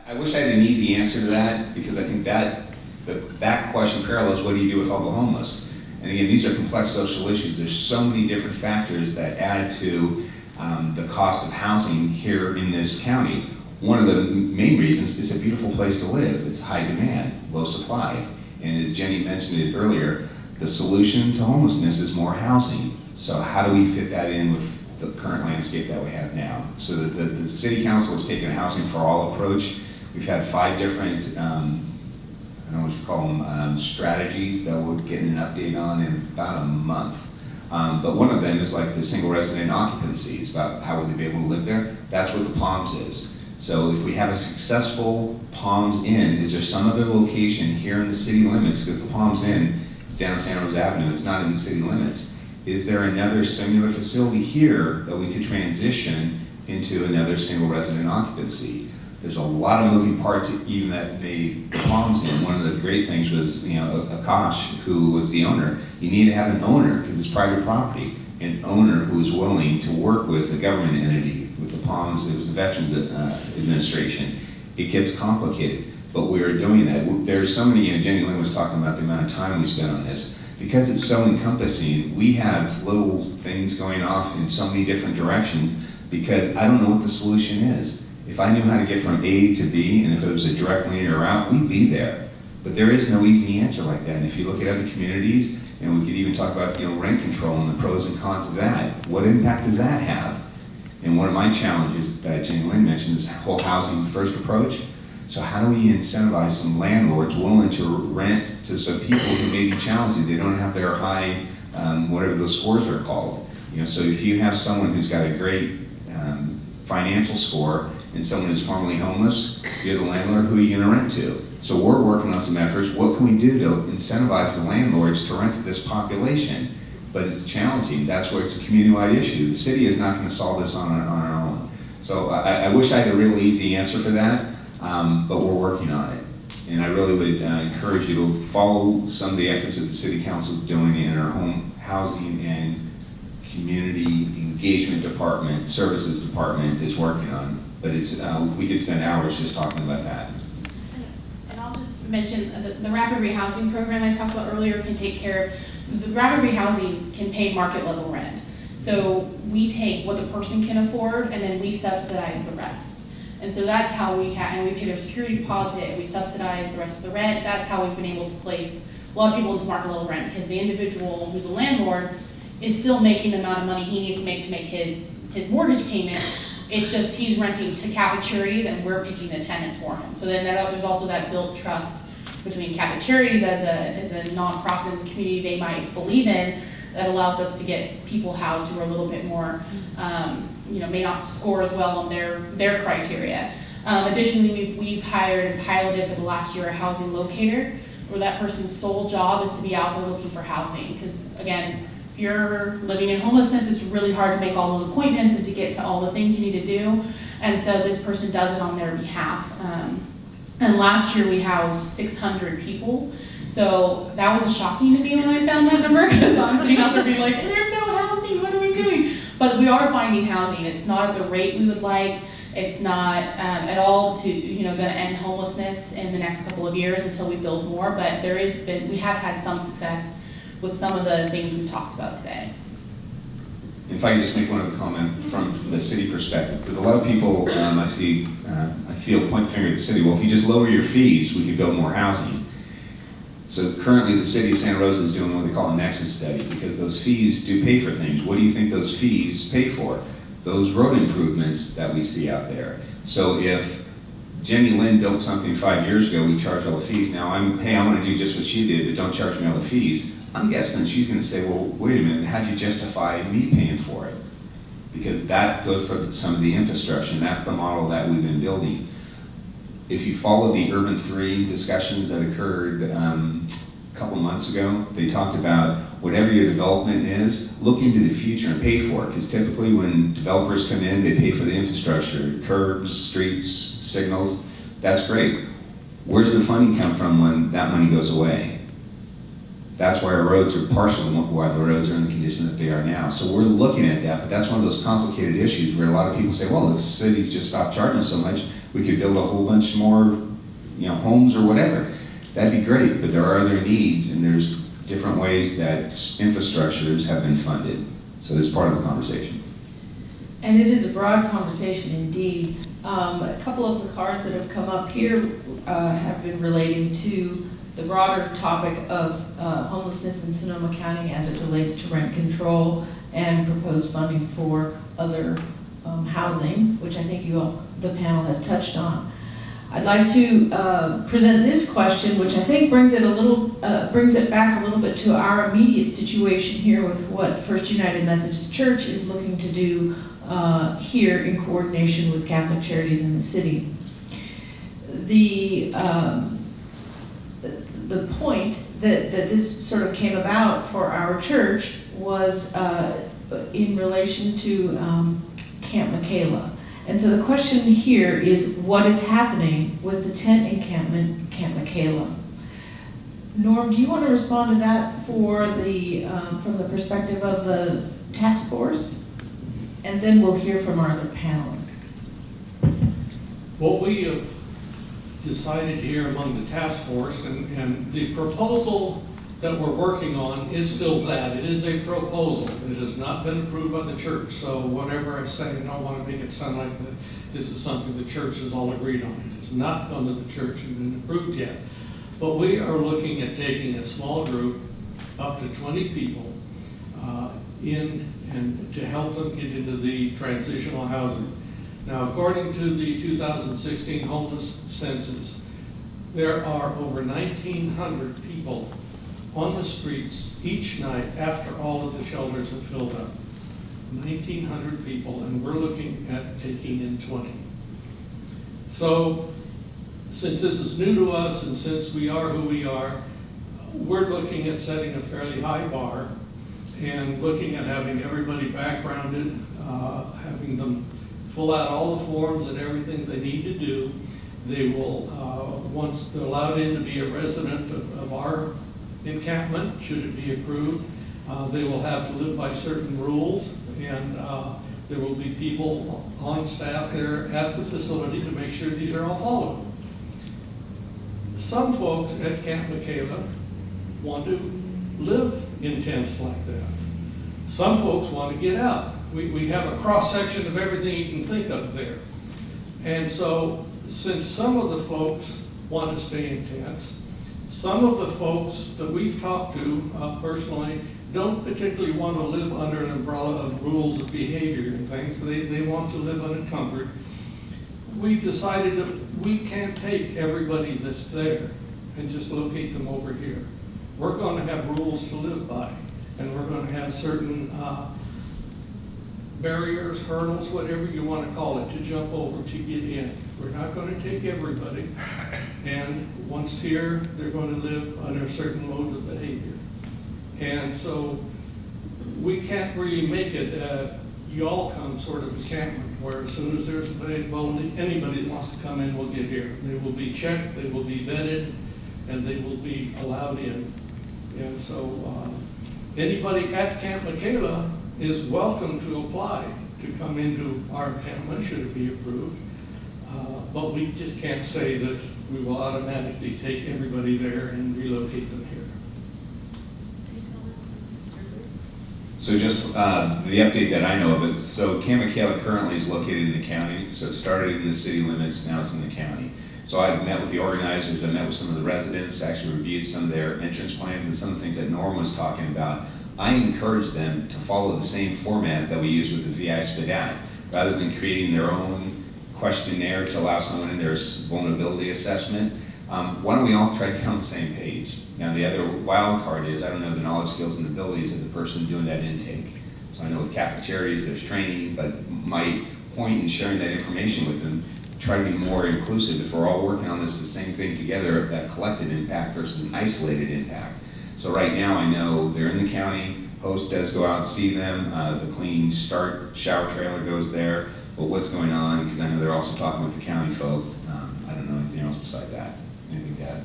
I wish I had an easy answer to that, because I think that question parallels what do you do with all the homeless. And again, these are complex social issues. There's so many different factors that add to the cost of housing here in this county. One of the main reasons is a beautiful place to live. It's high demand, low supply. And as Jenny mentioned it earlier, the solution to homelessness is more housing. So how do we fit that in with the current landscape that we have now? So the city council has taken a housing for all approach. We've had 5 different, I don't know what you call them, strategies that we'll get an update on in about a month. But one of them is like the single resident occupancy. It's about how would they be able to live there. That's what the Palms is. So if we have a successful Palms Inn, is there some other location here in the city limits, because the Palms Inn is down San Jose Avenue, it's not in the city limits. Is there another similar facility here that we could transition into another single resident occupancy? There's a lot of moving parts even that made the Palms Inn. One of the great things was, Akash, who was the owner. You need to have an owner because it's private property. An owner who is willing to work with the government entity, with the Palms, it was the Veterans Administration. It gets complicated, but we are doing that. There's so many, Jenny Lynn was talking about the amount of time we spent on this. Because it's so encompassing, we have little things going off in so many different directions because I don't know what the solution is. If I knew how to get from A to B, and if it was a direct linear route, we'd be there. But there is no easy answer like that. And if you look at other communities, and we could even talk about rent control and the pros and cons of that, what impact does that have? And one of my challenges that Jenny Lynn mentioned is whole housing first approach. So how do we incentivize some landlords willing to rent to some people who may be challenging? They don't have their high, whatever those scores are called. So if you have someone who's got a great financial score and someone who's formerly homeless, you're the landlord, who are you going to rent to? So we're working on some efforts. What can we do to incentivize the landlords to rent to this population? But it's challenging. That's where it's a community-wide issue. The city is not going to solve this on our own. So I wish I had a real easy answer for that, but we're working on it. And I really would encourage you to follow some of the efforts that the city council is doing in our home housing and community engagement department, services department is working on. But it's we could spend hours just talking about that. And I'll just mention the rapid rehousing program I talked about earlier can take care of. So the rapid rehousing can pay market level rent. So we take what the person can afford and then we subsidize the rest. And so that's how we and we pay their security deposit and we subsidize the rest of the rent. That's how we've been able to place a lot of people into market level rent, because the individual who's a landlord is still making the amount of money he needs to make his mortgage payment. It's just he's renting to Catholic Charities and we're picking the tenants for him. So then there's also that built trust between Catholic Charities as a nonprofit in the community they might believe in, that allows us to get people housed who are a little bit more, may not score as well on their criteria. Additionally, we've hired and piloted for the last year a housing locator, where that person's sole job is to be out there looking for housing. Because again, if you're living in homelessness, it's really hard to make all those appointments and to get to all the things you need to do. And so this person does it on their behalf. And last year we housed 600 people. So that was shocking to me when I found that number, because I'm sitting out there being like, there's no housing, what are we doing? But we are finding housing. It's not at the rate we would like. It's not at all going to end homelessness in the next couple of years until we build more. But we have had some success with some of the things we've talked about today. If I could just make one other comment from the city perspective, because a lot of people I feel point the finger at the city. Well, if you just lower your fees, we could build more housing. So currently the city of Santa Rosa is doing what they call a nexus study, because those fees do pay for things. What do you think those fees pay for? Those road improvements that we see out there. So if Jenny Lynn built something 5 years ago, we charge all the fees. Now I'm going to do just what she did, but don't charge me all the fees. I'm guessing she's going to say, well, wait a minute, how'd you justify me paying for it? Because that goes for some of the infrastructure, and that's the model that we've been building. If you follow the Urban 3 discussions that occurred a couple months ago, they talked about whatever your development is, look into the future and pay for it. Because typically when developers come in, they pay for the infrastructure, curbs, streets, signals. That's great. Where's the funding come from when that money goes away? That's why our roads are partially why the roads are in the condition that they are now. So we're looking at that, but that's one of those complicated issues where a lot of people say, well, if the cities just stopped charging us so much, we could build a whole bunch more, homes or whatever. That'd be great, but there are other needs, and there's different ways that infrastructures have been funded. So this is part of the conversation. And it is a broad conversation indeed. A couple of the cards that have come up here have been relating to the broader topic of homelessness in Sonoma County as it relates to rent control and proposed funding for other housing, which I think the panel has touched on. I'd like to present this question, which I think brings it back a little bit to our immediate situation here with what First United Methodist Church is looking to do here in coordination with Catholic Charities in the city. The point that this sort of came about for our church was in relation to Camp Michaela. And so the question here is, what is happening with the tent encampment, Camp Michaela? Norm, do you want to respond to that from the perspective of the task force? And then we'll hear from our other panelists. What we have decided here among the task force and the proposal that we're working on is still that. It is a proposal. It has not been approved by the church. So whatever I say, I don't want to make it sound like this is something the church has all agreed on. It has not gone to the church and been approved yet. But we are looking at taking a small group, up to 20 people, in and to help them get into the transitional housing. Now, according to the 2016 homeless census, there are over 1,900 people on the streets each night after all of the shelters have filled up. 1,900 people, and we're looking at taking in 20. So, since this is new to us and since we are who we are, we're looking at setting a fairly high bar and looking at having everybody backgrounded, having them fill out all the forms and everything they need to do. They will, once they're allowed in to be a resident of our encampment, should it be approved, they will have to live by certain rules, and there will be people on staff there at the facility to make sure these are all followed. Some folks at Camp Michaela want to live in tents like that. Some folks want to get out. We have a cross-section of everything you can think of there. And so, since some of the folks want to stay in tents, some of the folks that we've talked to personally don't particularly want to live under an umbrella of rules of behavior and things. They want to live unencumbered. We've decided that we can't take everybody that's there and just locate them over here. We're going to have rules to live by, and we're going to have certain barriers, hurdles, whatever you want to call it, to jump over to get in. We're not going to take everybody, and once here, they're going to live under certain modes of behavior. And so we can't really make it y'all come sort of encampment, where as soon as there's anybody that wants to come in will get here. They will be checked, they will be vetted, and they will be allowed in. And so anybody at Camp Michaela is welcome to apply to come into our encampment, should it be approved. But we just can't say that we will automatically take everybody there and relocate them here. So just the update that I know of it, so Camp Michaela currently is located in the county, so it started in the city limits, now it's in the county. So I've met with the organizers, I met with some of the residents, actually reviewed some of their entrance plans and some of the things that Norm was talking about. I encourage them to follow the same format that we use with the VI SPDAT, rather than creating their own questionnaire to allow someone in their vulnerability assessment. Why don't we all try to get on the same page? Now, the other wild card is, I don't know the knowledge, skills, and abilities of the person doing that intake. So I know with Catholic Charities, there's training, but my point in sharing that information with them, try to be more inclusive. If we're all working on this, the same thing together, that collective impact versus an isolated impact. So right now, I know they're in the county, host does go out and see them, the Clean Start shower trailer goes there, but what's going on, because I know they're also talking with the county folk. I don't know anything else beside that. Anything to add?